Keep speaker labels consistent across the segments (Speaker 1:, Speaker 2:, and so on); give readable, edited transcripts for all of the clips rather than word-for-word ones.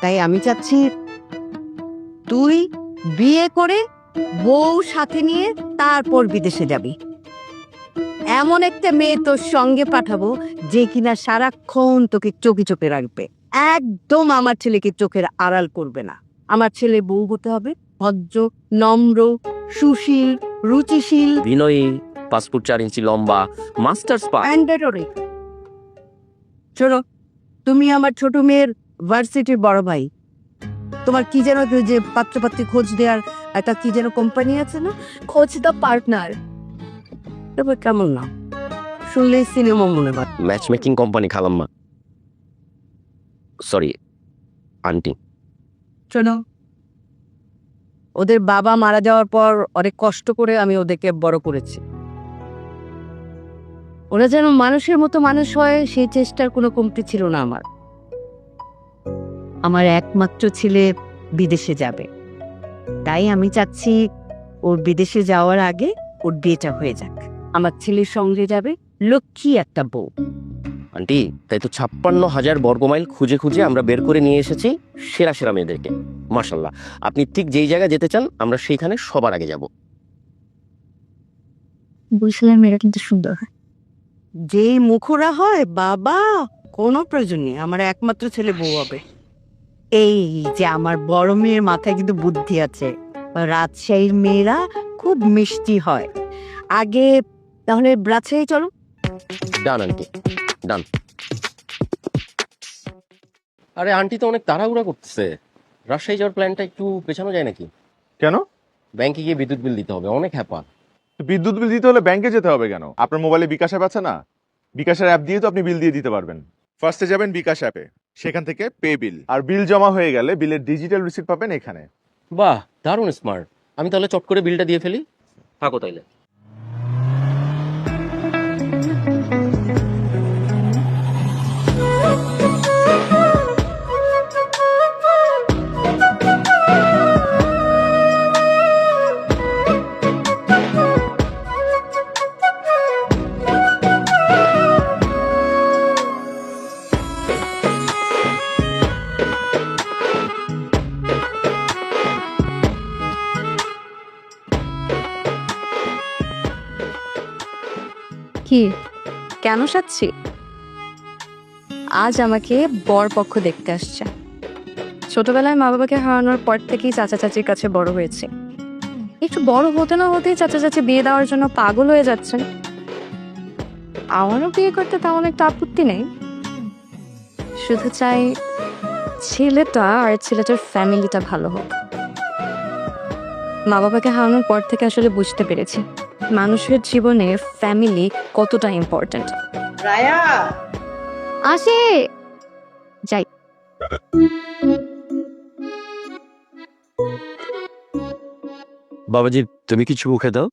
Speaker 1: তাই আমি চাচ্ছি তুই বিয়ে করে বউ সাথে নিয়ে তারপর বিদেশে যাবি। এমন একটা মেয়ে তোর সঙ্গে পাঠাবো যে কিনা সারাক্ষণ তোকে চোখে চোখে রাখবে, একদম আমার ছেলেকে চোখের আড়াল করবে না। আমার ছেলে বউ হতে হবে ভদ্র, নম্র, সুশীল, রুচিশীল,
Speaker 2: বিনয়ী, 5 ফুট 4 ইঞ্চি লম্বা, মাস্টার্স পাস।
Speaker 1: ম্যান্ডেটরি। শোনো, তুমি আমার ছোট মেয়ের ভার্সিটির বড় ভাই। তোমার কি যেন যে পাত্রপাত্রী খোঁজ দেওয়ার একটা কি যেন কোম্পানি আছে না,
Speaker 3: খোঁজ দ্য পার্টনার।
Speaker 1: এবার কেমন না শুনলে সিনেমা মনে হয়।
Speaker 2: ম্যাচ মেকিং কোম্পানি খালাম্মা, সরি আন্টি।
Speaker 1: শোনো, ওদের বাবা মারা যাওয়ার পর অনেক কষ্ট করে আমি ওদেরকে বড় করেছি। ওরা যেন মানুষের মতো মানুষ হয় সেই চেষ্টার কোনো কমতি ছিল না আমার। আমার একমাত্র ছেলে বিদেশে যাবে, তাই আমি চাচ্ছি ওর বিদেশে যাওয়ার আগে ওর বিয়েটা হয়ে যাক। আমার ছেলের সঙ্গে যাবে লক্ষ্মী একটা বউ।
Speaker 2: আন্টি, তাই তো 56,000 বর্গমাইল খুঁজে খুঁজে আমরা বের করে নিয়ে এসেছি সেরা সেরা মেয়েদেরকে। মাশাল্লাহ, আপনি ঠিক যেই জায়গায় যেতে চান আমরা সেইখানে সবার আগে যাব।
Speaker 3: বরিশালের মেয়েরা কিন্তু সুন্দর হয়।
Speaker 1: যেই মুখরা হয় বাবা, কোনো প্রয়োজন নেই, আমার একমাত্র ছেলে বউ হবে। এই যে আমার বড় মেয়ের মাথায় কিন্তু বুদ্ধি আছে, রাজশাহীর মেয়েরা খুব মিষ্টি হয়। আগে তাহলে রাজশাহী চলো।
Speaker 2: ডান আন্টি, ডান। আরে আন্টি তো অনেক তাড়াহুড়া করতেছে, রাজশাহী যাওয়ার প্ল্যানটা একটু পেছানো যায় নাকি?
Speaker 4: কেন?
Speaker 2: ব্যাংকে গিয়ে বিদ্যুৎ বিল দিতে হবে, অনেক হ্যাপা।
Speaker 4: বিদ্যুৎ বিল দিতে হলে ব্যাংকে যেতে হবে কেন? আপনার মোবাইলে বিকাশ অ্যাপ আছে না? বিকাশের অ্যাপ দিয়ে তো আপনি বিল দিয়ে দিতে পারবেন। ফার্স্টে যাবেন বিকাশ অ্যাপে, সেখান থেকে পে বিল, আর বিল জমা হয়ে গেলে বিলের ডিজিটাল রিসিপ্ট পাবেন এখানে।
Speaker 2: বাহ, দারুণ স্মার্ট। আমি তাহলে চট করে বিলটা দিয়ে ফেলি, থাকো তাইলে।
Speaker 3: কি, কেন সাচ্ছি? আজ আমাকে বর পক্ষ দেখতে আসছে। ছোটবেলায় মা বাবাকে হারানোর পর থেকেই চাচা চাচির কাছে বড় হয়েছে। একটু বড় হতে না হতেই চাচা চাচি বিয়ে দেওয়ার জন্য পাগল হয়ে যাচ্ছেন। আমারও বিয়ে করতে তেমন একটা আপত্তি নেই, শুধু চাই ছেলেটা আর ছেলেটার ফ্যামিলিটা ভালো হোক। মা বাবাকে হারানোর পর থেকে আসলে বুঝতে পেরেছি মানুষের জীবনে ফ্যামিলি কতটা ইম্পর্ট্যান্ট।
Speaker 1: রায়া
Speaker 3: আসে যাই।
Speaker 2: বাবাজি, তুমি কিছু মুখে দাও।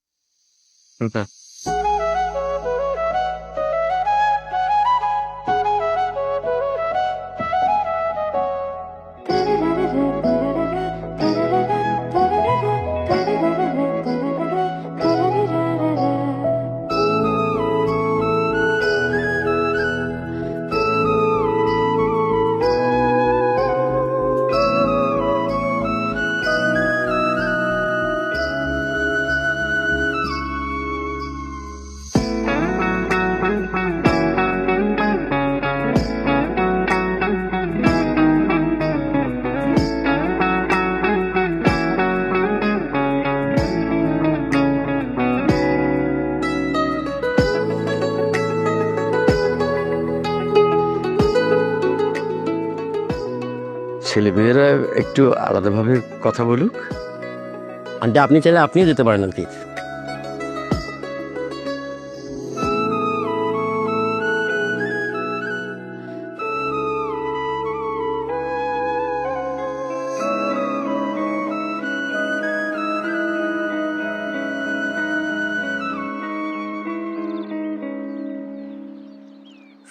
Speaker 5: ছেলে মেয়েরা একটু আলাদাভাবে কথা বলুক।
Speaker 2: আন্টি, আপনি চাইলে আপনিও যেতে পারেন আর কি।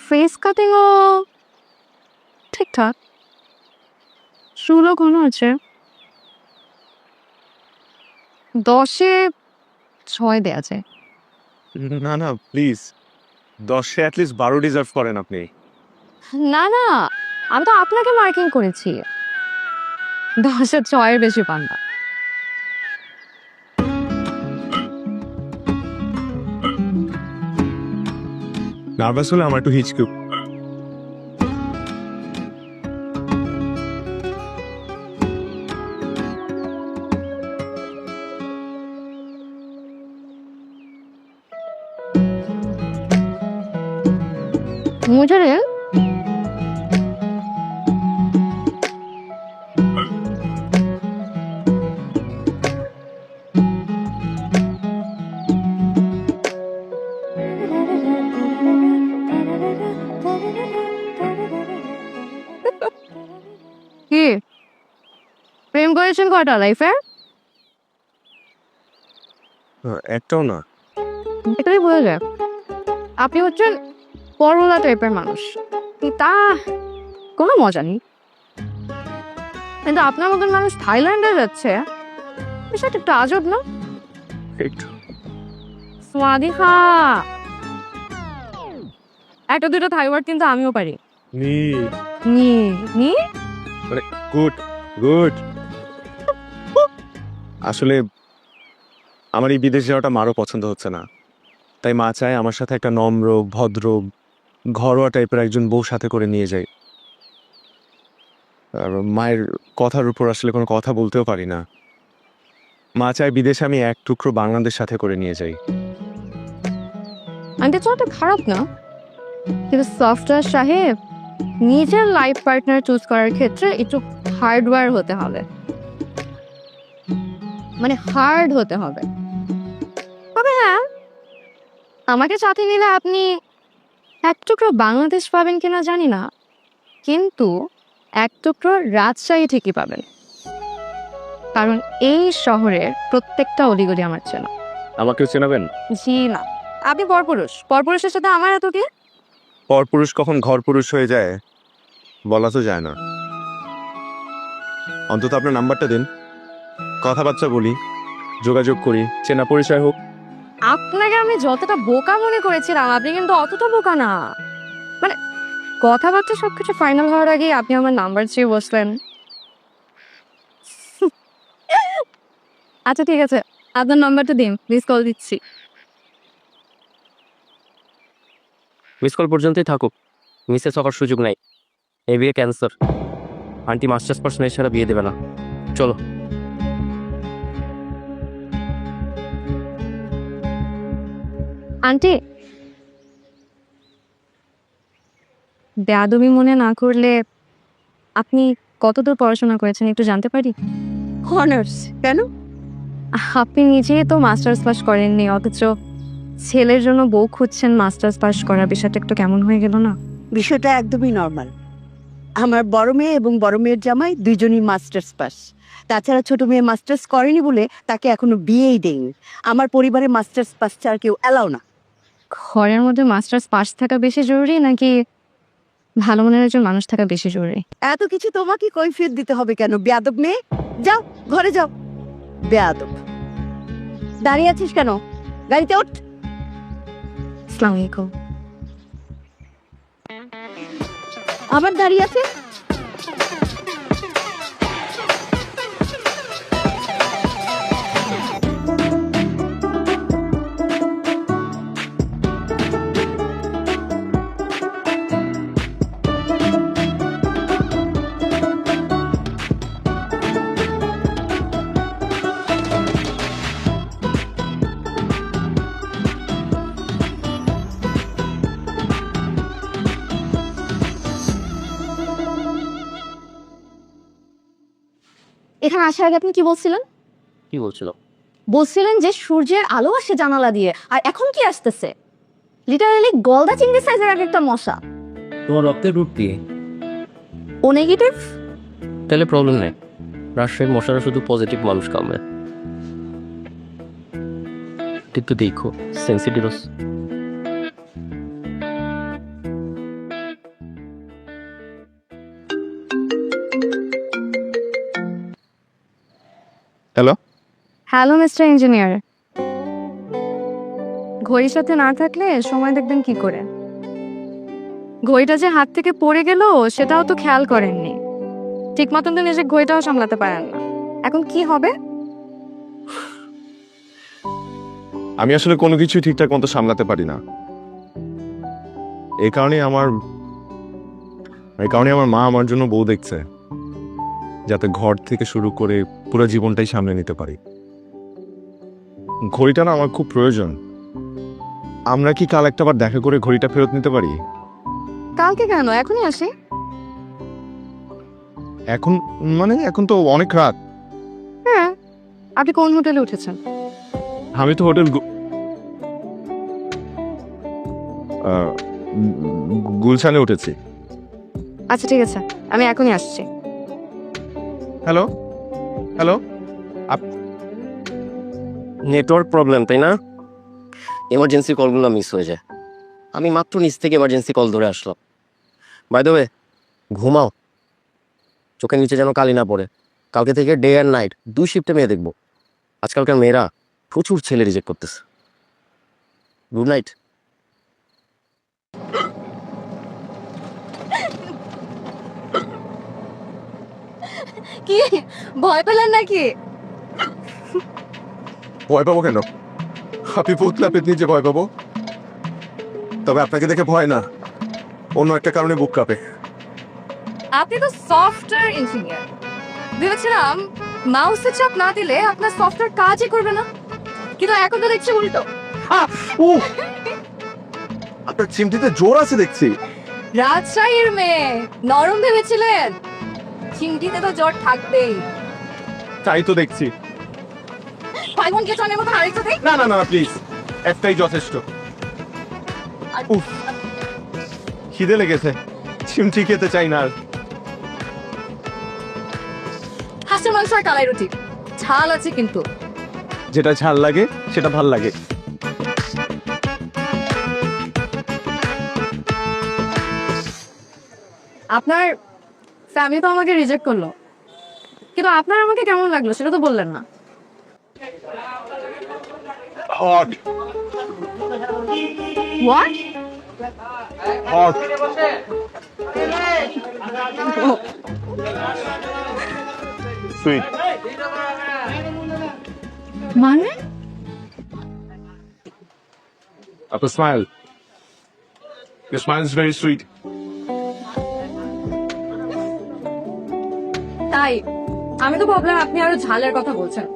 Speaker 3: ফেস কাটিংও ঠিকঠাক, চুলও ঘন আছে। 10-এ 6 দেয়া যায়।
Speaker 4: না না প্লিজ, 10-এ অ্যাটলিস্ট 12 ডিজার্ভ করেন আপনি।
Speaker 3: না না, আমি তো আপনাকে মার্কিং করেছি। 10-এর 6 বেশি পান না।
Speaker 4: নার্ভাস হলে আমার একটু হিচকি
Speaker 3: मुझे কি প্রেম করেছেন কয়টা লাইফে?
Speaker 4: একটাও না।
Speaker 3: এটাই বোঝা যায় আপনি হচ্ছেন পরোলা টাইপের মানুষ, তা কোনো মজা নেই। কিন্তু আপনার মতন মানুষ থাইল্যান্ডে যাচ্ছে, বিষয়টা একটু আজব না?
Speaker 4: একটু
Speaker 3: স্বাদিকা একটা দুটো থাই ওয়ার্ড কিন্তু আমিও পারি।
Speaker 4: নি
Speaker 3: নি নি
Speaker 4: গুড গুড। আসলে আমার এই বিদেশ যাওয়াটা মারও পছন্দ হচ্ছে না, তাই মা চায় আমার সাথে একটা নম্র ভদ্র ঘরোয়া টাইপের একজন বউ সাথে করে নিয়ে যাই। আর মায়ের কথার উপর আসলে কোনো কথা বলতেও পারি না। মা চায় বিদেশে আমি এক টুকরো বাংলাদেশ সাথে করে নিয়ে যাই।
Speaker 3: আন্টি তো খারাপ না, কিন্তু সফটওয়্যার সাহেব নিজের লাইফ পার্টনার চুজ করার ক্ষেত্রে একটু হার্ডওয়্যার হতে হবে, মানে হার্ড হতে হবে। তবে হ্যাঁ, আমাকে সাথে নিলে আপনি এক টুকরো বাংলাদেশ পাবেন কিনা জানি না, কিন্তু এক টুকরো রাজশাহী ঠিকই পাবেন, কারণ এই শহরের প্রত্যেকটা অলিগলি আমার চেনা।
Speaker 4: আমাকেও চেনাবেন?
Speaker 3: জি না, আপনি পরপুরুষ, পরপুরুষের সাথে আমার এত কি?
Speaker 4: পরপুরুষ কখন ঘর পুরুষ হয়ে যায় বলা তো যায় না। অন্তত আপনার নাম্বারটা দিন, কথাবার্তা বলি, যোগাযোগ করি, চেনা পরিচয় হোক।
Speaker 3: আপনাকে আমি যতটা বোকা মনে করেছিলাম, আপনি কিন্তু অতটা বোকা না। মানে কথাবার্তা সবকিছু ফাইনাল হওয়ার আগে আপনি আমার নাম্বার চেয়ে বসলেন। আচ্ছা ঠিক আছে, আপনার নাম্বারটা দিন, মিস কল দিচ্ছি।
Speaker 2: মিস কল পর্যন্তই থাকুক, মিসেস হওয়ার সুযোগ নাই। এই বিয়ে ক্যান্সার। আন্টি মাস্টার্স পার্সন ছাড়া বিয়ে দেবে না। চলো।
Speaker 3: আন্টি, বেয়াদবি মনে না করলে আপনি কতদূর পড়াশোনা করেছেন একটু জানতে পারি?
Speaker 1: অনার্স কেন?
Speaker 3: আপনি নিজেই তো মাস্টার্স পাস করেননি, অথচ ছেলের জন্য বউ খুঁজছেন মাস্টার্স পাস করা, বিষয়টা একটু কেমন হয়ে গেল না?
Speaker 1: বিষয়টা একদমই নর্মাল। আমার বড় মেয়ে এবং বড় মেয়ের জামাই দুইজনই মাস্টার্স পাস। তাছাড়া ছোট মেয়ে মাস্টার্স করেনি বলে তাকে এখনো বিয়েই দেয়নি। আমার পরিবারে মাস্টার্স পাস ছাড়া কেউ অ্যালাউ না।
Speaker 3: ঘরের মধ্যে মাস্টার্স পাস থাকা বেশি জরুরি নাকি ভালো মনের একজন মানুষ থাকা বেশি জরুরি?
Speaker 1: এত কিছু তোমাকে কৈফিয়ত দিতে হবে কেন? বেয়াদব মেয়ে, যাও ঘরে যাও। বেয়াদব, দাঁড়িয়ে আছিস কেন? গাড়িতে ওঠ।
Speaker 3: আসসালামু আলাইকুম।
Speaker 1: আবার দাঁড়িয়ে আছে।
Speaker 3: এখানে আসার আগে আপনি কি বলছিলেন?
Speaker 2: কি বলছিল?
Speaker 3: বলছিলেন যে সূর্যের আলো আসে জানালা দিয়ে, আর এখন কি আসতেছে? লিটারালি গলদা চিংড়ি সাইজের এক একটা মশা।
Speaker 2: তোমার রক্তের গ্রুপ দিয়ে
Speaker 3: ও নেগেটিভ?
Speaker 2: তাহলে প্রবলেম নেই। রাজশাহীর মশারা শুধু পজিটিভ মানুষ কামড়ে। কিন্তু দেখো sensitive.
Speaker 4: Hello,
Speaker 3: hello mister engineer, ঘড়ির সাথে না থাকলে সময় দেখবেন কি করে? ঘড়িটা যে হাত থেকে পড়ে গেল সেটাও তো খেয়াল করেননি। ঠিক মতন তো নিজের ঘড়িটাও সামলাতে পারেন না। এখন কি হবে?
Speaker 4: আমি আসলে কোনো কিছুই ঠিকঠাক মতো সামলাতে পারি না। এই কারণে আমার মা আমার জন্য বউ দেখছে, যাতে ঘর থেকে শুরু করে পুরো জীবনটাই সামলে নিতে পারি। ঘড়িটা না আমার খুব প্রয়োজন। আমরা কি কাল একটাবার দেখা করে ঘড়িটা ফেরত নিতে পারি?
Speaker 3: কালকে কেন, এখনই আসি।
Speaker 4: এখন মানে এখন তো অনেক রাত।
Speaker 3: হ্যাঁ, আপনি কোন হোটেলে উঠেছেন?
Speaker 4: আমি তো হোটেল গুলশানে উঠেছি।
Speaker 3: আচ্ছা ঠিক আছে, আমি এখনই আসছি।
Speaker 4: হ্যালো হ্যালো,
Speaker 2: নেটওয়ার্ক প্রবলেম, তাই না? এমার্জেন্সি কলগুলো মিস হয়ে যায়। আমি মাত্র নিচ থেকে এমার্জেন্সি কল ধরে আসলাম। বাই দ্য ওয়ে, ঘুমাও, চোখের নিচে যেন কালি না পড়ে। কালকে থেকে ডে অ্যান্ড নাইট 2 শিফটে মেয়ে দেখবো। আজকালকার মেয়েরা প্রচুর ছেলে রিজেক্ট করতেছে। Good night.
Speaker 3: কি ভয় পেলেন নাকি?
Speaker 4: ভয় পাবো কেন? আপনি পুতলা পেতনি যে ভয় পাবো? তবে আপনাকে দেখে ভয় না, অন্য একটা কারণে বুক কাঁপে।
Speaker 3: আপনি তো সফটওয়্যার ইঞ্জিনিয়ার, ভেবেছিলাম মাউসে চাপ না দিলে আপনার সফটওয়্যার কাজই করবে না, কিন্তু এখন তো দেখছি উল্টো।
Speaker 4: আপনার চিমটিতে জোর আছে দেখছি।
Speaker 3: রাজশাহীর মেয়ে, নরম ভেবেছিলেন? চিমটিতে তো জোর থাকবেই।
Speaker 4: তাই তো দেখছি।
Speaker 3: ভাই বোন কেটনের মতো আরেকটা দেখ।
Speaker 4: না না না প্লিজ, একটাই যথেষ্ট। উফ, খিদে লেগেছে, চিমটি খেতে চাই না আর।
Speaker 3: হাঁসের মাংস আর কালাই রুটি, ঝাল আছে কিন্তু।
Speaker 4: যেটা ঝাল লাগে সেটা ভাল লাগে।
Speaker 3: আপনার ফ্যামিলি তো আমাকে রিজেক্ট করলো, কিন্তু আপনার আমাকে কেমন লাগলো সেটা তো বললেন না।
Speaker 4: Hot
Speaker 3: what?
Speaker 4: হট। সুইট।
Speaker 3: মানে
Speaker 4: আপনার smile, your smile is very sweet.
Speaker 3: তাই আমি তো ভাবলাম আপনি আরো ঝালের কথা বলছেন।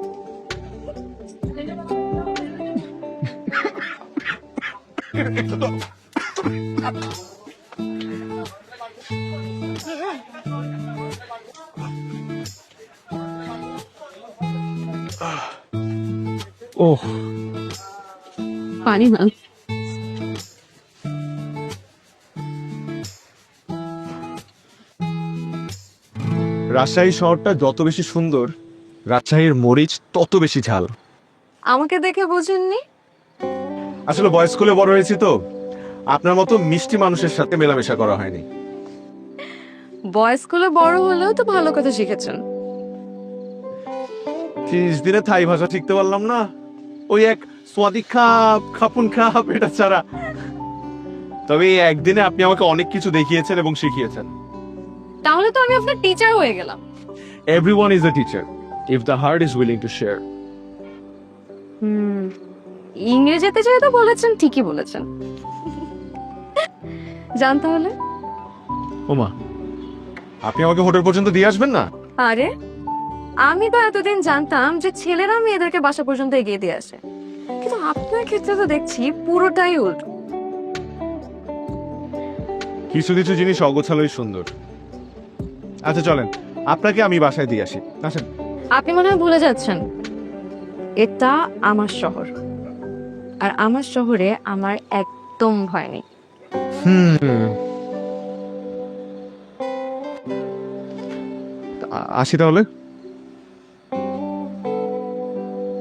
Speaker 4: ওহ,
Speaker 3: পানি না।
Speaker 4: রাজশাহী শহরটা যত বেশি সুন্দর, রাজশাহীর মরিচ তত বেশি ঝাল।
Speaker 3: আমাকে দেখে বোঝেননি?
Speaker 4: আসলে বয়েজ স্কুলে বড় হয়েছি তো, আপনার মতো মিষ্টি মানুষের সাথে মেলামেশা করা হয়নি।
Speaker 3: বয়েজ স্কুলে বড় হলেও তো ভালো কথা শিখেছেন।
Speaker 4: 30 দিনে থাই ভাষা শিখতে পারলাম না, ওই এক সোয়াদি খাপ খাপুন খাপ এটা ছাড়া। তবে এই একদিনে আপনি আমাকে অনেক কিছু দেখিয়েছেন এবং শিখিয়েছেন।
Speaker 3: তাহলে তো আমি আপনার টিচার হয়ে গেলাম।
Speaker 4: Everyone is a teacher if the heart is willing to share.
Speaker 3: ইংরেজিতে যেহেতু বলেছেন, ঠিকই বলেছেন। জান তাহলে।
Speaker 4: ওমা, আপনি আমাকে হোটেল পর্যন্ত দিয়ে আসবেন না?
Speaker 3: আরে আমি তো এতদিন জানতাম যে ছেলেরা মেয়েদেরকে বাসা পর্যন্ত এগিয়ে দিয়ে আসে, কিন্তু আপনার ক্ষেত্রে তো দেখছি পুরোটাই উল্টো।
Speaker 4: কিছু কিছু জিনিস অগোছালোই সুন্দর। আচ্ছা চলেন, আপনাকে আমি বাসায় দিয়ে আসি, আসেন।
Speaker 3: আপনি মনে হয় ভুলে যাচ্ছেন, এটা আমার শহর, আর আমার শহরে আমার একদম ভয় নেই।
Speaker 4: আসি তাহলে,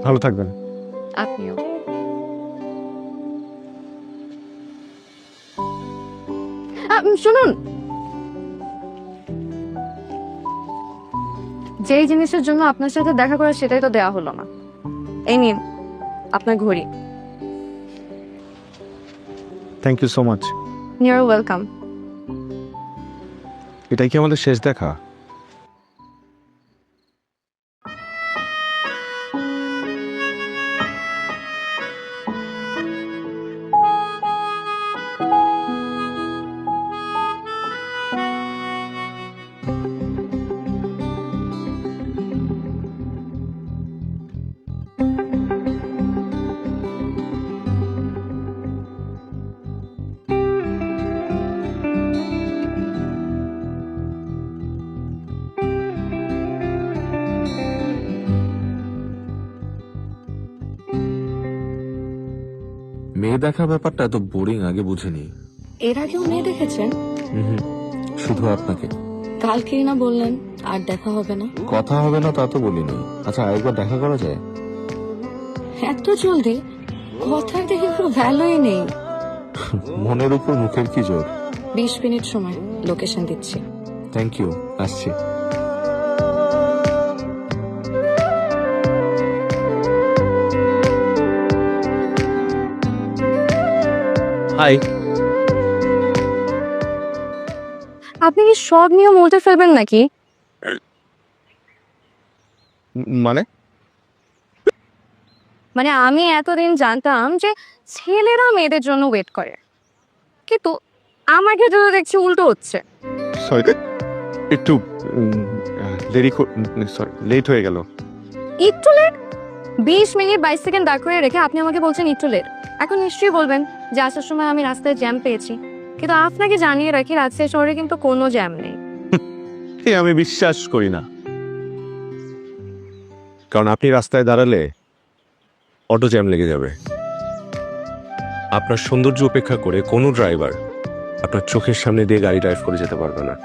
Speaker 4: ভালো থাকবেন।
Speaker 3: আপনিও। শুনুন, যেই জিনিসের জন্য আপনার সাথে দেখা করা সেটাই তো দেওয়া হলো না। এই নিন আপনার ঘড়ি।
Speaker 4: Thank you so much.
Speaker 3: You are welcome.
Speaker 4: এটাই কি আমাদের শেষ দেখা?
Speaker 6: দেখা ব্যাপারটা এত বোরিং আগে বুঝিনি।
Speaker 3: এর আগেও মেয়ে দেখেছেন?
Speaker 6: শুধু আপনাকে।
Speaker 3: কালকেই না বললেন আর দেখা হবে না।
Speaker 6: কথা হবে না তা তো বলিনি। আচ্ছা আরেকবার দেখা করা যায়?
Speaker 3: এত জলদি? কথার দেখে কোনো ভ্যালুই নেই।
Speaker 6: মনের উপর মুখের কি জোর।
Speaker 3: 20 মিনিট সময়, লোকেশন দিচ্ছি।
Speaker 6: থ্যাংক ইউ, আসছি।
Speaker 2: হাই।
Speaker 3: আপনি কি সব নিয়ম উল্টে ফেলবেন নাকি?
Speaker 4: মানে
Speaker 3: মানে আমি এতদিন জানতাম যে ছেলেরা মেয়েদের জন্য ওয়েট করে, কিন্তু আমার ক্ষেত্রে তো দেখছি উল্টো হচ্ছে।
Speaker 4: সরি, একটু লেট হয়ে গেল।
Speaker 3: একটু লেট? 20 মিনিট 22 সেকেন্ড দাঁড় করে রেখে আপনি আমাকে বলছেন একটু লেট। এখন নিশ্চয়ই বলবেন যে আসার সময় আমি রাস্তায় জ্যাম পেয়েছি, কিন্তু আপনাকে জানিয়ে রাখি রাজশাহী শহরে কিন্তু কোনো জ্যাম নেই।
Speaker 4: আমি বিশ্বাস করি না, কারণ আপনি রাস্তায় দাঁড়ালে অটো জ্যাম লেগে যাবে। আপনার সৌন্দর্য উপেক্ষা করে কোনো ড্রাইভার আপনার চোখের সামনে দিয়ে গাড়ি ড্রাইভ করে যেতে পারবে না।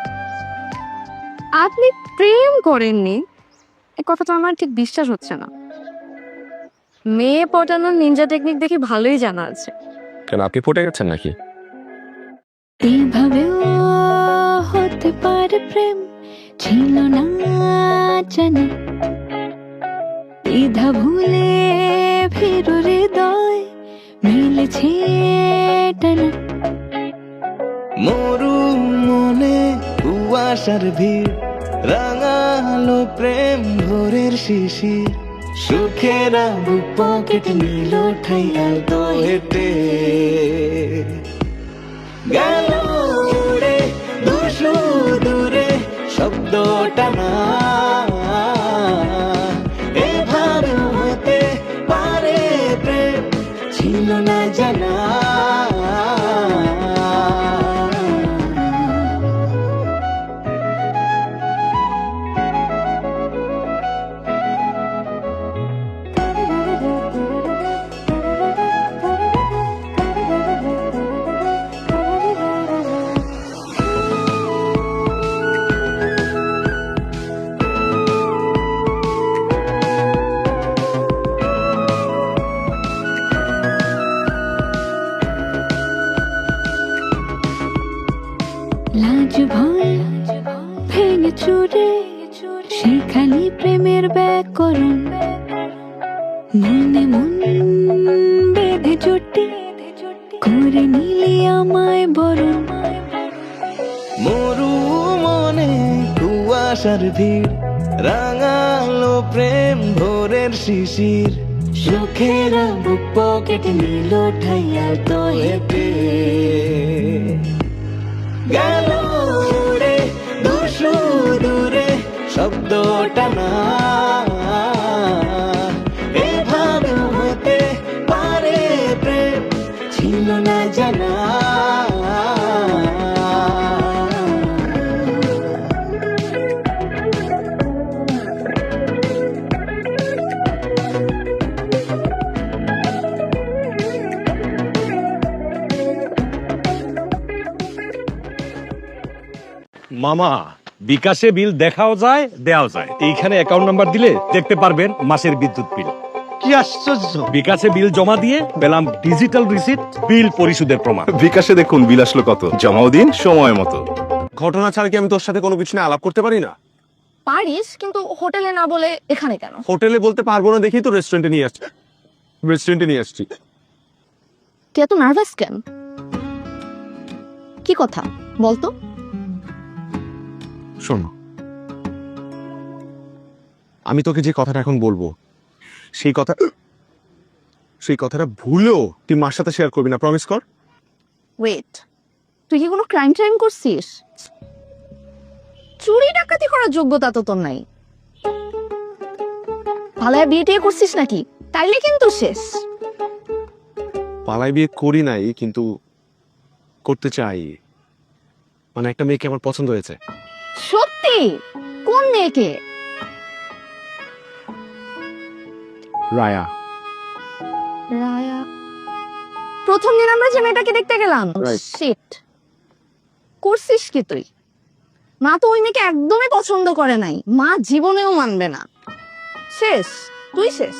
Speaker 3: আপনি প্রেম করেননি, এই কথাটা আমার ঠিক বিশ্বাস হচ্ছে না। মেয়ে পটানোর নিনজা টেকনিক দেখি ভালোই জানা আছে।
Speaker 4: কেন, আপনি পটে গেছেন নাকি?
Speaker 7: এইভাবেও হতে পারে প্রেম, ছিল না জানা, দ্বিধা ভুলে ফির হৃদয় মিলেছে টানা।
Speaker 8: মরু মনে কুয়াশার ভিড়, রাঙালো প্রেম ভোরের শিশির, সুখেরা বুক পকেট নিল ঠাই এত হেঁটে গেল উড়ে দুশো দূরে শব্দটা না। এভাবে হতে পারে প্রেম, ছিল না জানা।
Speaker 7: লাজ ভয় ভেঙে চুরে সেখানে প্রেমের ব্যাকরণ, মনে মন বেঁধে জোটে করে নিলি আমায় বরণ।
Speaker 8: মরু মনে কুয়াশার ভিড়, রাঙালো প্রেম ভোরের শিশির, সুখেরা বুক পকেট নিল ঠাই এত হেঁটে গেল উড়ে দুশো দূরে শব্দটা না। এভাবে হতে পারে প্রেম, ছিল না জানা।
Speaker 9: মামা, বিকাশে বিল দেখাও যায় দেওয়াও যায়। এইখানে অ্যাকাউন্ট নাম্বার দিলে দেখতে পারবেন মাসের বিদ্যুৎ বিল।
Speaker 8: কি আশ্চর্য!
Speaker 9: বিকাশে বিল জমা দিয়ে পেলাম ডিজিটাল রিসিট, বিল পরিশোধের প্রমাণ।
Speaker 4: বিকাশে দেখুন বিল আসলো কত, জমাও দিন সময় মতো। ঘটনা ছাড়া কি আমি তোর সাথে কোনো কিছু নিয়ে আলাপ করতে পারি না?
Speaker 3: পারিস, কিন্তু হোটেলে না বলে এখানে কেন?
Speaker 4: হোটেলে বলতে পারবো না দেখি তো রেস্টুরেন্টে নিয়ে আসছি।
Speaker 3: তুই এত নার্ভাস কেন? কি কথা বলতো?
Speaker 4: শোনো, আমি তোকে যে কথাটা এখন বলবো সেই কথাটা ভুলেও তুই মার সাথে শেয়ার করবি না, প্রমিস কর।
Speaker 3: ওয়েট, তুই কি কোনো ক্রাইম করছিস? চুরি ডাকাতি করার যোগ্যতা তো তোর নাই। পালায় বিয়ে টিয়ে করছিস নাকি? তাইলে কিন্তু শেষ।
Speaker 4: পালাই বিয়ে করি নাই, কিন্তু করতে চাই। মানে একটা মেয়েকে আমার পছন্দ হয়েছে।
Speaker 3: সত্যি? কোন মেয়েকে?
Speaker 4: রায়া।
Speaker 3: রায়া? প্রথম দিন আমরা যে মেয়েটাকে দেখতে গেলাম,
Speaker 2: Right.
Speaker 3: শিট, করছিস কি তুই? মা তো ওই মেয়েকে একদমই পছন্দ করে নাই, মা জীবনেও মানবে না। শেষ, তুই শেষ।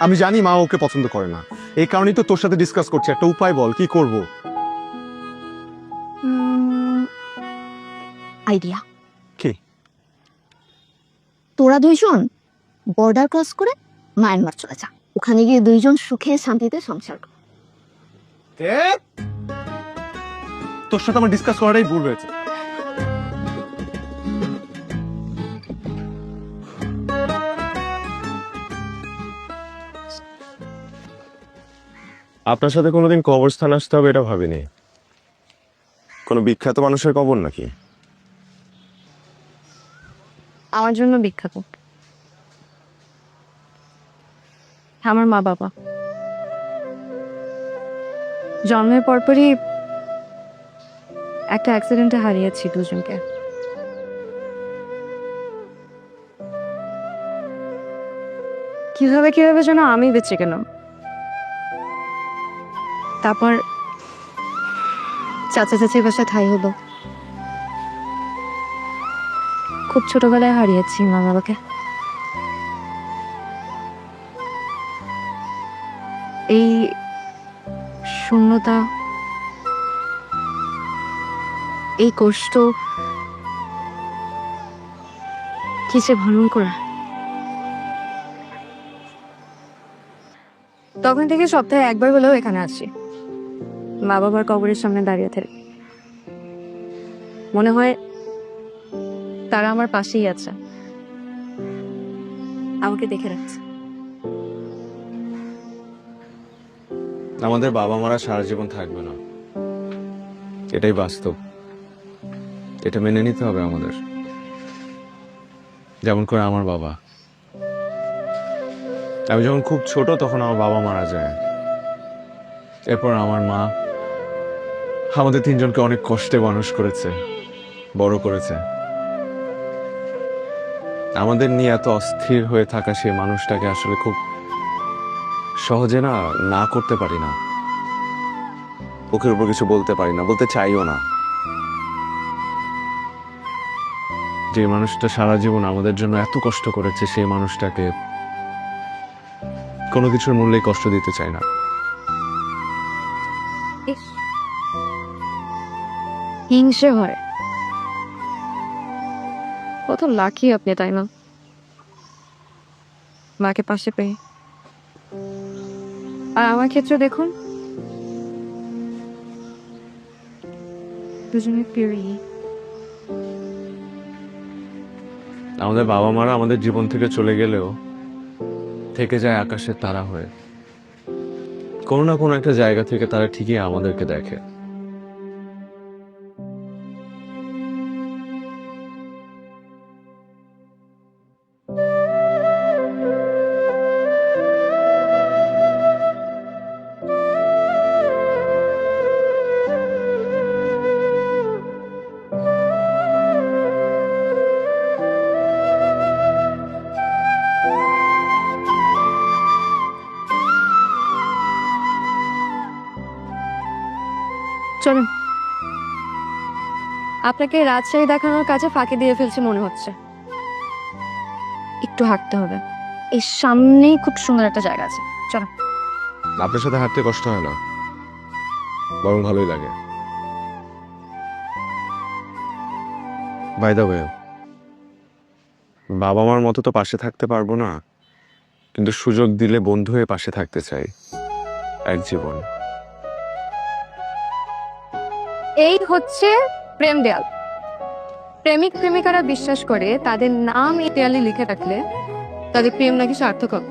Speaker 10: আমি জানি মা ওকে পছন্দ করে না, এই কারণেই তো তোর সাথে ডিসকাস করছি, একটা উপায় বল, কি করব?
Speaker 3: আইডিয়া
Speaker 10: কি?
Speaker 3: তোরা দুইজন বর্ডার ক্রস করে মায়ানমার চলে যা, ওখানে গিয়ে দুইজন সুখে শান্তিতে সংসার কর।
Speaker 10: তোর সাথে আমার ডিসকাস করাটাই ভুল হয়েছে।
Speaker 6: আপনার সাথে কোনোদিন কবরস্থান আসতে হবে এটা ভাবিনি। কোনো বিখ্যাত মানুষের কবর নাকি?
Speaker 3: আমার জন্য বিখ্যাত আমার মা বাবা। জন্মের পরপরই একটা অ্যাক্সিডেন্টে হারিয়েছি দুজনকে। কিভাবে কিভাবে যেন আমি বেঁচে গেলাম। তারপর চাচা চাচির বাসায় ঠাঁই হলো। খুব ছোটবেলায় হারিয়েছি মা বাবাকে। এই শূন্যতা, এই কষ্ট কিসে ভয়ঙ্কর। তখন থেকে সপ্তাহে একবার হলেও এখানে আসি, মা বাবার কবরের সামনে দাঁড়িয়ে থাকি। মনে হয় তারা আমার পাশেই আছে, আমাকে দেখে রাখছে।
Speaker 6: আমাদের বাবা মারা সারা জীবন থাকবে না, এটাই বাস্তব। এটা মেনে নিতে হবে আমাদের। যেমন করে আমার বাবা, আমি যখন খুব ছোট তখন আমার বাবা মারা যায়। এরপর আমার মা আমাদের তিনজনকে অনেক কষ্টে মানুষ করেছে, বড় করেছে। আমাদের নিয়ে এত অস্থির হয়ে থাকা সেই মানুষটাকে আসলে খুব সহজে না করতে পারি না, মুখের উপর কিছু বলতে পারি না, বলতে চাইও না। যে মানুষটা সারা জীবন আমাদের জন্য এত কষ্ট করেছে সেই মানুষটাকে কোনো কিছুর মূল্যে কষ্ট দিতে চাই না।
Speaker 3: হিংসে হয়। কত লাকি আপনি, তাই না? মাকে পাশে পেয়ে। আর আমার ক্ষেত্রে দেখুন, দুজনে পেরি।
Speaker 6: আমাদের বাবা মারা আমাদের জীবন থেকে চলে গেলেও থেকে যায় আকাশের তারা হয়ে। কোনো না কোনো একটা জায়গা থেকে তারা ঠিকই আমাদেরকে দেখে।
Speaker 3: চলুন, আপনাকে রাজশাহী দেখানোর কাজে ফাঁকি দিয়ে ফেলছি মনে হচ্ছে। একটু হাঁটতে হবে, এই সামনেই খুব সুন্দর একটা জায়গা আছে। চলো।
Speaker 6: আপনার সাথে হাঁটতে কষ্ট হয় না, বরং ভালোই লাগে। বাই দ্য ওয়ে, বাবা মার মতো তো পাশে থাকতে পারবো না, কিন্তু সুযোগ দিলে বন্ধু হয়ে পাশে থাকতে চাই এক জীবন।
Speaker 3: এই হচ্ছে প্রেম দেয়াল। প্রেমিক প্রেমিকারা বিশ্বাস করে তাদের নাম এই দেয়ালে লিখে রাখলে তাদের প্রেম নাকি সার্থক হবে।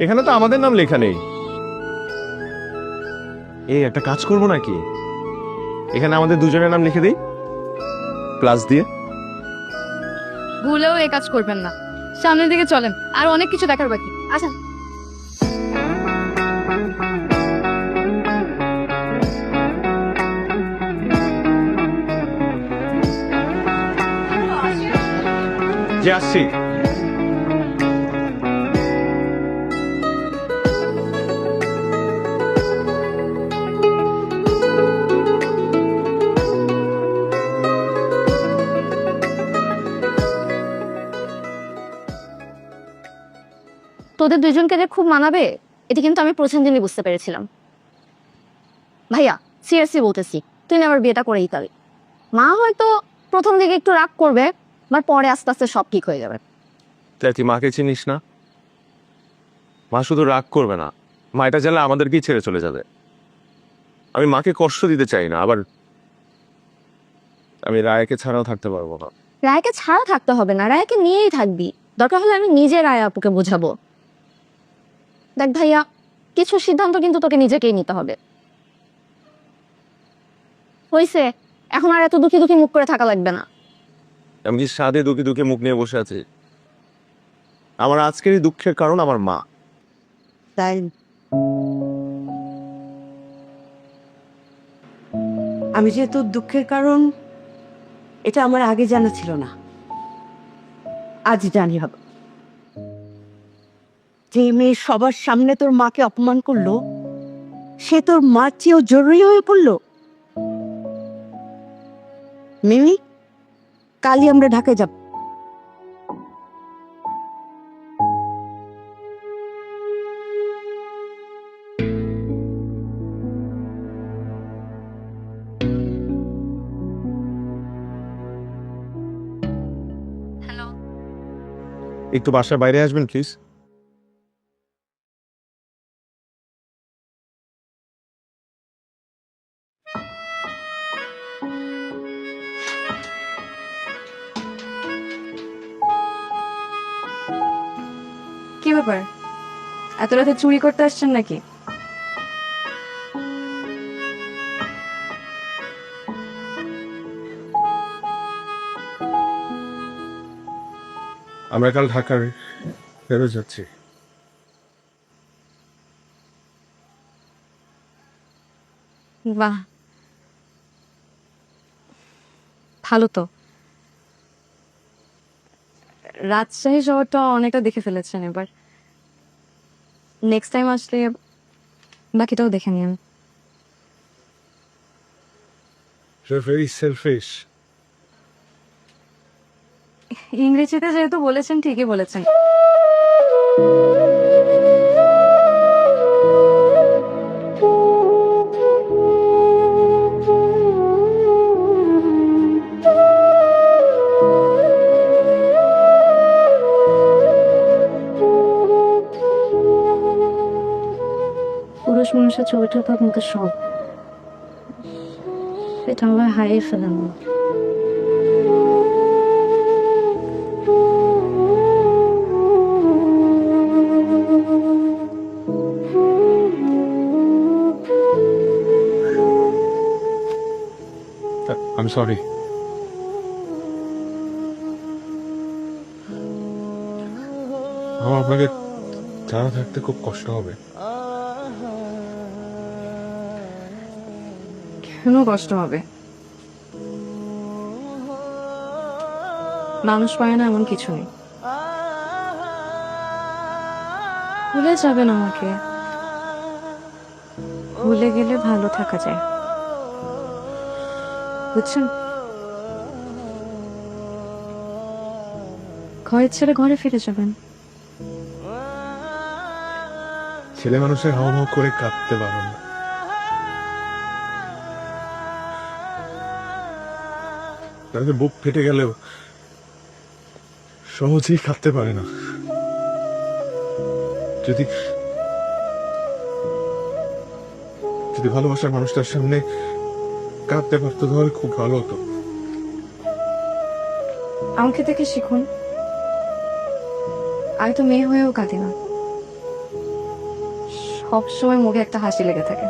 Speaker 10: এখানে তো আমাদের নাম লেখা নেই। এই একটা কাজ করবো নাকি, এখানে আমাদের দুজনের নাম লিখে দিই প্লাস দিয়ে।
Speaker 3: ভুলেও এই কাজ করবেন না, সামনের দিকে চলেন, আর অনেক কিছু দেখার বাকি। আচ্ছা,
Speaker 10: যে আসছি।
Speaker 3: তোদের দুইজনকে যে খুব মানাবে এটা কিন্তু আমি প্রথম দিনই বুঝতে পেরেছিলাম। ভাইয়া সিরিয়াসলি বলতেছি, তুই না আবার বিয়েটা করেই যাবি। মা হয়তো প্রথম দিকে একটু রাগ করবে, বাট পরে আস্তে আস্তে সব ঠিক হয়ে যাবে।
Speaker 6: তাই তুই মাকে চিনিস না? মা শুধু রাগ করবে না, মা এটা জানলে আমাদেরকেই ছেড়ে চলে যাবে। আমি মাকে কষ্ট দিতে চাই না, আবার আমি রায়কে ছাড়াও থাকতে পারবো না।
Speaker 3: রায়কে ছাড়া থাকতে হবে না, রায়কে নিয়েই থাকবি। দরকার হলে আমি নিজে রায় আপুকে বোঝাবো। দেখ ভাইয়া, কিছু সিদ্ধান্ত কিন্তু তোকে নিজেকেই নিতে হবে। হইছে, এখন আর এত দুঃখী দুঃখী মুখ করে থাকা লাগবে না।
Speaker 6: আমি কি সাদে দুঃখে দুঃখে মুখ নিয়ে বসে আছি? আমার আজকের এই দুঃখের কারণ আমার মা।
Speaker 1: তাই আমি যে তোর দুঃখের কারণ এটা আমার আগে জানা ছিল না, আজ জানি হবে। যে মেয়ে সবার সামনে তোর মাকে অপমান করলো সে তোর মার চেয়েও জরুরি হয়ে পড়লো। মিমি, কালই আমরা ঢাকায় যাব।
Speaker 10: একটু বাসার বাইরে আসবেন প্লিজ।
Speaker 3: কি ব্যাপার, এত রাতে চুরি করতে আসছেন নাকি?
Speaker 10: আমরা কাল ঢাকার ফেরত যাচ্ছি।
Speaker 3: বাহ, ভালো তো। রাজশাহী শহরটা অনেকটা দেখে ফেলেছেন, এবার নেক্সট টাইম আসলে বাকিটাও দেখে নিন।
Speaker 10: You're very selfish.
Speaker 3: ইংরেজিতে যেহেতু বলেছেন, ঠিকই বলেছেন। পুরুষ মানুষের ছবিটা তো আপনাদের সব, এটা আমরা হারিয়ে ফেলেন।
Speaker 10: I'm sorry. আমার আপনাকে ছাড়া থাকতে খুব কষ্ট হবে।
Speaker 3: কেন কষ্ট হবে? মানুষ পায় না এমন কিছু নেই। ভুলে যাবেন আমাকে, ভুলে গেলে ভালো থাকা যায়, বুঝছেন? ঘরে ছেড়ে ঘরে ফিরে যাবেন।
Speaker 10: ছেলে মানুষের হাওয়া করে কাঁদতে পারো না। তাদের বুক ফেটে গেলেও সহজেই কাঁদতে পারে না। যদি যদি ভালোবাসার মানুষটার সামনে কাঁদতে পারতো তাহলে খুব ভালো হতো।
Speaker 3: আমাকে দেখে শিখুন, আমি তো মেয়ে হয়েও কাঁদি না, সবসময় মুখে একটা হাসি লেগে থাকে।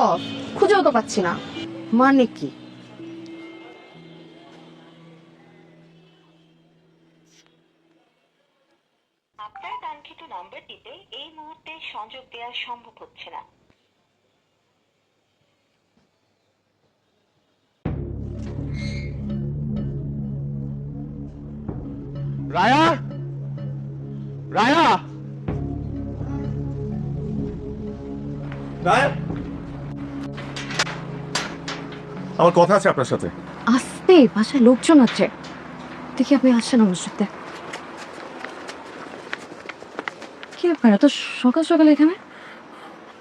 Speaker 3: অফ, খুঁজেও তো পাচ্ছি না।
Speaker 1: মানে কি?
Speaker 11: আপনার কাঙ্ক্ষিত নাম্বারটিতে এই মুহূর্তে সংযোগ দেওয়া সম্ভব হচ্ছে না।
Speaker 10: রায়া, রায়া, রায়া, আমার কথা আছে আপনার সাথে।
Speaker 3: আসতে, বাসায় লোকজন আছে। দেখি আপনি আসছেন আমার সাথে। কি ব্যাপার এত সকাল সকাল এখানে?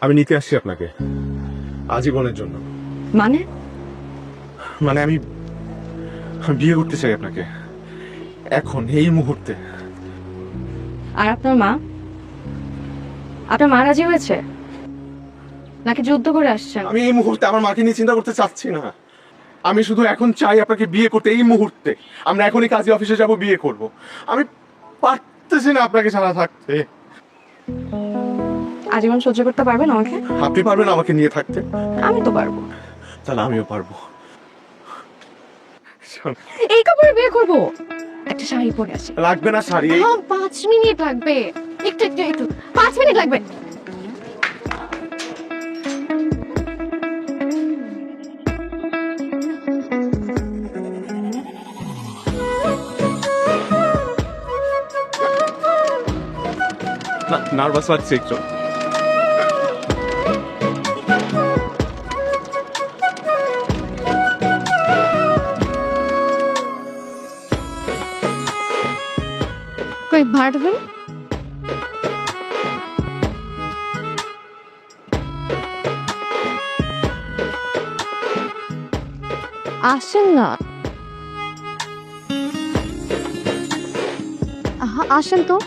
Speaker 10: আমি নিতে আসছি আপনাকে আজীবনের জন্য।
Speaker 3: মানে?
Speaker 10: মানে আমি বিয়ে করতে চাই আপনাকে এখন, এই মুহূর্তে।
Speaker 3: আর আপনার মা? আপনার মা রাজি হয়েছে নাকি যুদ্ধ করে আসছেন?
Speaker 10: আমি এই মুহূর্তে আমার মাকে নিয়ে চিন্তা করতে চাচ্ছি না। আমি শুধু এখন চাই আপনাকে বিয়ে করতে, এই মুহূর্তে। আমরা এখনই কাজী অফিসে যাব, বিয়ে করব। আমি পারতেছি না আপনাকে ছাড়া থাকতে।
Speaker 3: আজীবন সহ্য করতে পারবেন আমাকে?
Speaker 10: আপনি পারবেন আমাকে নিয়ে থাকতে?
Speaker 3: আমি তো পারবো।
Speaker 10: তাহলে আমিও পারবো।
Speaker 3: এই কাপড়ে বিয়ে করবো? একটা শাড়ি পরে আসি।
Speaker 10: লাগবে না শাড়ি।
Speaker 3: 5 মিনিট লাগবে। একটু একটু একটু 5 মিনিট লাগবে।
Speaker 10: নার্ভাস লাগছে একটু।
Speaker 3: কই ভাড়া দেবেন? আসেন না। আসেন তো।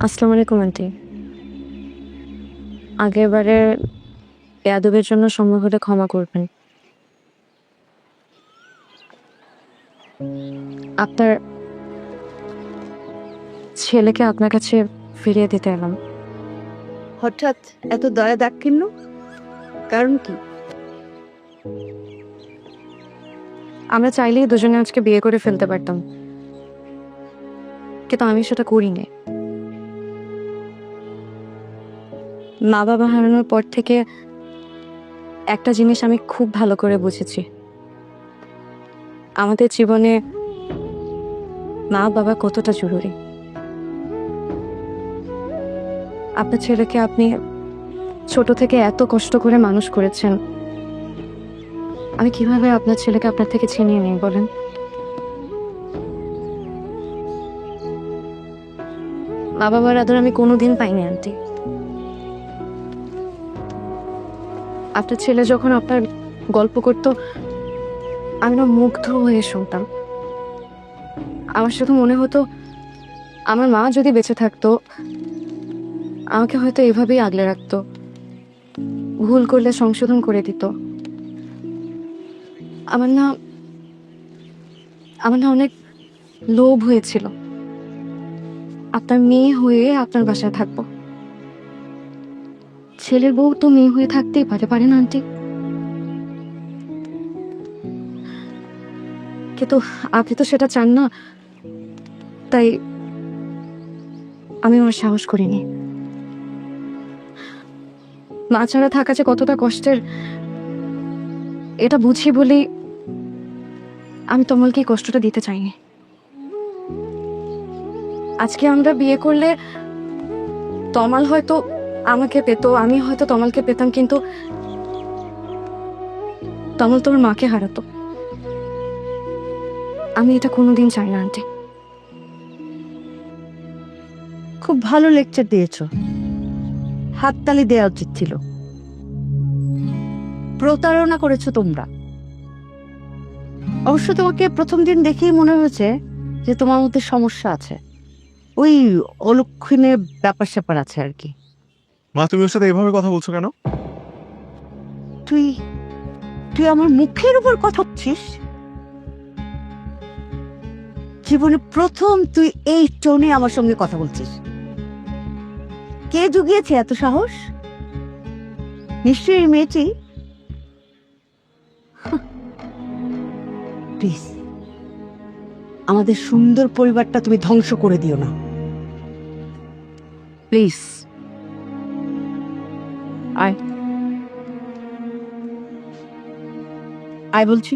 Speaker 3: আসসালামু আলাইকুম আন্টি। আগেরবারে বেয়াদবের জন্য সম্ভব হলে ক্ষমা করবেন। আপনার ছেলেকে আপনার কাছে ফিরিয়ে দিতে এলাম।
Speaker 1: হঠাৎ এত দয়া দাক্ষিণ্য, কারণ কি?
Speaker 3: আমরা চাইলেই দুজনে আজকে বিয়ে করে ফেলতে পারতাম, কিন্তু আমি সেটা করিনি। মা বাবা হারানোর পর থেকে একটা জিনিস আমি খুব ভালো করে বুঝেছি, আমাদের জীবনে মা বাবা কতটা জরুরি। আপনার ছেলেকে আপনি ছোট থেকে এত কষ্ট করে মানুষ করেছেন, আমি কিভাবে আপনার ছেলেকে আপনার থেকে ছিনিয়ে নিই বলেন? মা বাবার আদর আমি কোনোদিন পাইনি আন্টি। আপনার ছেলে যখন আপনার গল্প করতো আমি না মুগ্ধ হয়ে শুনতাম। আমার শুধু মনে হতো আমার মা যদি বেঁচে থাকতো আমাকে হয়তো এভাবেই আগলে রাখতো, ভুল করলে সংশোধন করে দিত। আমার না অনেক লোভ হয়েছিল আপনার মেয়ে হয়ে আপনার বাসায় থাকবো। ছেলের বউ তো মেয়ে হয়ে থাকতেই পারে না আন্টি? কিন্তু আপনি তো সেটা চান না, তাই আমি আমার সাহস করিনি। মা ছাড়া থাকা যে কতটা কষ্টের এটা বুঝি বলেই আমি তমলকে এই কষ্টটা দিতে চাইনি। আজকে আমরা বিয়ে করলে তমাল হয়তো আমাকে পেত, আমি হয়তো তমালকে পেতাম, কিন্তু তমাল তোমার মাকে হারাতো। আমি এটা কোনোদিন চাই না আন্টি।
Speaker 1: খুব ভালো লেকচার দিয়েছো, হাততালি দেওয়া উচিত ছিল। প্রতারণা করেছো তোমরা। অবশ্য তোমাকে প্রথম দিন দেখেই মনে হয়েছে যে তোমার মধ্যে সমস্যা আছে, ওই অলক্ষণের ব্যাপার স্যাপার আছে আর কি।
Speaker 4: মা, তুমি ওর সাথে এভাবে কথা বলছো কেন?
Speaker 1: তুই তুই আমার মুখের উপর কথা বলছিস? জীবনে প্রথম তুই এই টোনে আমার সঙ্গে কথা বলছিস। কে জুগিয়েছে এত সাহস? নিশ্চয়ই এই মেয়েটি। প্লিজ, আমাদের সুন্দর পরিবারটা তুমি ধ্বংস করে দিও না প্লিজ। আয় আয় বলছি।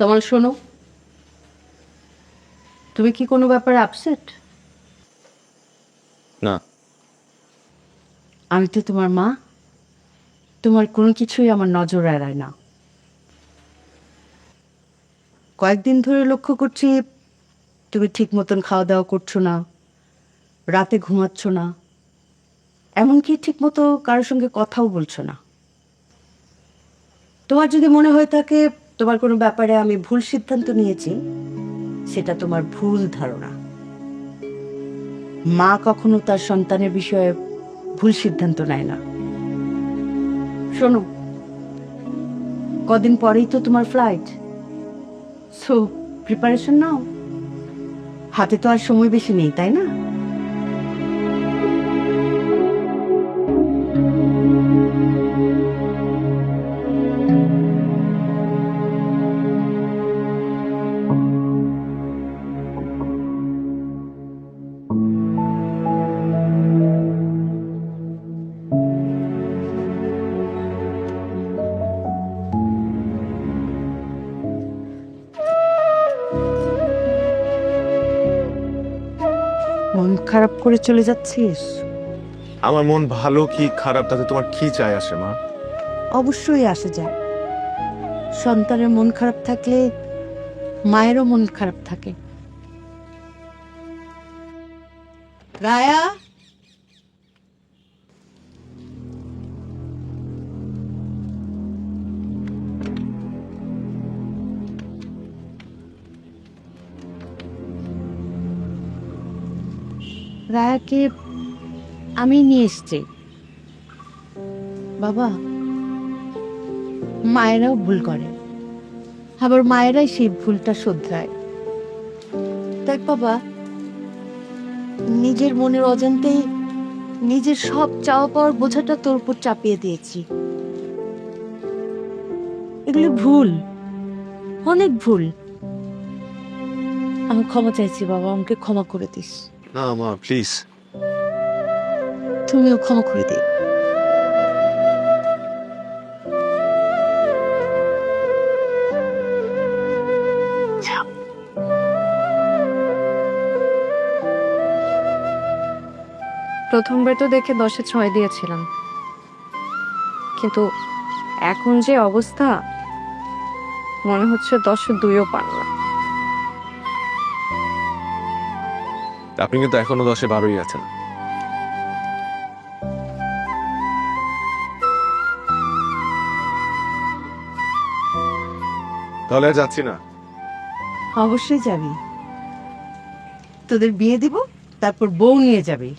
Speaker 1: তোমার শোনো, তুমি কি কোনো ব্যাপারে আপসেট?
Speaker 6: না।
Speaker 1: আমি তো তোমার মা, তোমার কোনো কিছুই আমার নজর এড়ায় না। কয়েকদিন ধরে লক্ষ্য করছি তুমি ঠিক মতন খাওয়া দাওয়া করছো না, রাতে ঘুমাচ্ছ না, এমনকি ঠিক মতো কারোর সঙ্গে কথাও বলছো না। তোমার যদি মনে হয়ে থাকে তোমার কোনো ব্যাপারে আমি ভুল সিদ্ধান্ত নিয়েছি, সেটা তোমার ভুল ধারণা। মা কখনো তার সন্তানের বিষয়ে ভুল সিদ্ধান্ত নেয় না। শোনো, কদিন পরেই তো তোমার ফ্লাইট, সো প্রিপারেশন নাও। হাতে তো আর সময় বেশি নেই, তাই না? মন খারাপ করে চলে যাচ্ছিস?
Speaker 4: আমার মন ভালো কি খারাপ তাতে তোমার কি চাই আসে মা?
Speaker 1: অবশ্যই আসে যায়। সন্তানের মন খারাপ থাকলে মায়েরও মন খারাপ থাকে। রায়া, রায়াকে আমি নিয়ে এসছি। বাবা, মায়েরাও ভুল করে, আবার মায়েরাই সেই ভুলটা শোধরায়। দেখ বাবা, নিজের মনের অজান্তেই নিজের সব চাওয়া পাওয়ার বোঝাটা তোর উপর চাপিয়ে দিয়েছি। এগুলো ভুল, অনেক ভুল। আমি ক্ষমা চাইছি বাবা, আমাকে ক্ষমা করে দিস।
Speaker 6: না মা, প্লিজ।
Speaker 1: তুমিও ক্ষমা করে দিই।
Speaker 3: প্রথমবার তো দেখে 10-এ 6 দিয়েছিলাম, কিন্তু এখন যে অবস্থা মনে হচ্ছে 10-এ 2ও পারলাম।
Speaker 6: আপনি কিন্তু এখনো 10-এ 12ই আছেন। তাহলে আর যাচ্ছি না।
Speaker 1: অবশ্যই যাবি, তোদের বিয়ে দিব, তারপর বউ নিয়ে যাবি।